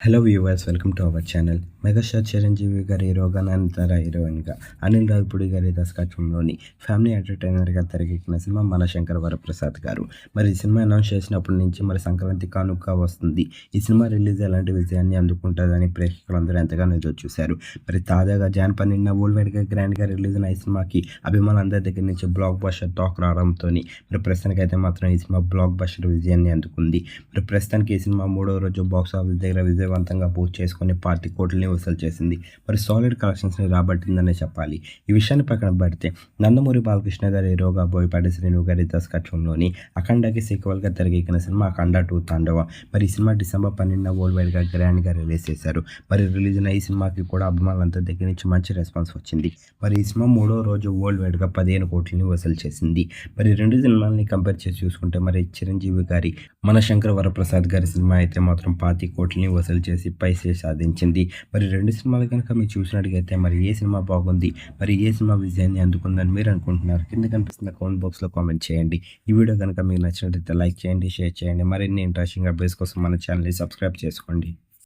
Hello viewers, welcome to our channel. Megastar Chiranjeevi గారి హీరోగా, నయనతార హీరోయిన్గా, అనిల్ రావిపూడి గారి దర్శకత్వంలోని ఫ్యామిలీ ఎంటర్టైనర్గా తెరకెక్కిన సినిమా మన శంకర్ వరప్రసాద్ గారు. మరి ఈ సినిమా అనౌన్స్ చేసినప్పటి నుంచి మరి సంక్రాంతి కానుకగా వస్తుంది. ఈ సినిమా రిలీజ్ ఎలాంటి విజయాన్ని అందుకుంటుందని ప్రేక్షకులందరూ ఎంతగానో ఎదురు చూశారు. మరి తాజాగా జాన్ 12న వరల్డ్ వైడ్గా గ్రాండ్గా రిలీజ్ అయిన ఈ సినిమాకి అభిమానులందరి దగ్గర నుంచి బ్లాక్ బస్టర్ టాక్ రావడంతో మరి ప్రస్తుతానికి అయితే మాత్రం ఈ సినిమా బ్లాక్ బస్టర్ విజయాన్ని అందుకుంది. మరి ప్రస్తుతానికి ఈ సినిమా 3వ రోజు బాక్స్ ఆఫీస్ దగ్గర విజయవంతంగా పూర్తి చేసుకుని 10 కోట్లని వసూలు చేసింది. మరి సాలిడ్ కలెక్షన్స్ని రాబట్టిందనే చెప్పాలి. ఈ విషయాన్ని పక్కన పెడితే నందమూరి బాలకృష్ణ గారి హీరోగా, బోయపాటి శ్రీను గారి దర్శకత్వంలోని అఖండకి సీక్వెల్గా తెరకెక్కిన సినిమా అఖండ 2 తాండవ. మరి ఈ సినిమా డిసెంబర్ 12న వరల్డ్ వైడ్గా గ్రాండ్గా రిలీజ్ చేశారు. మరి రిలీజ్ అయిన ఈ సినిమాకి కూడా అభిమానులంతా దగ్గర నుంచి మంచి రెస్పాన్స్ వచ్చింది. మరి ఈ సినిమా 3వ రోజు వరల్డ్ వైడ్గా 15 కోట్లని వసూలు చేసింది. మరి రెండు సినిమాలని కంపేర్ చేసి చూసుకుంటే మరి చిరంజీవి గారి మన శంకర్ వరప్రసాద్ గారి సినిమా అయితే మాత్రం 25 కోట్లని వసూలు చేసి పైసే సాధించింది. మరి రెండు సినిమాలు కనుక మీరు చూసినట్టుగైతే మరి ఏ సినిమా బాగుంది, మరి ఏ సినిమా విజయాన్ని అందుకుందని మీరు అనుకుంటున్నారు? కింద కనిపిస్తున్న కామెంట్ బాక్స్లో కామెంట్ చేయండి. ఈ వీడియో కనుక మీకు నచ్చినట్లయితే లైక్ చేయండి, షేర్ చేయండి. మరిన్ని ఇంట్రెస్టింగ్ అప్డేట్స్ కోసం మన ఛానల్ని సబ్స్క్రైబ్ చేసుకోండి.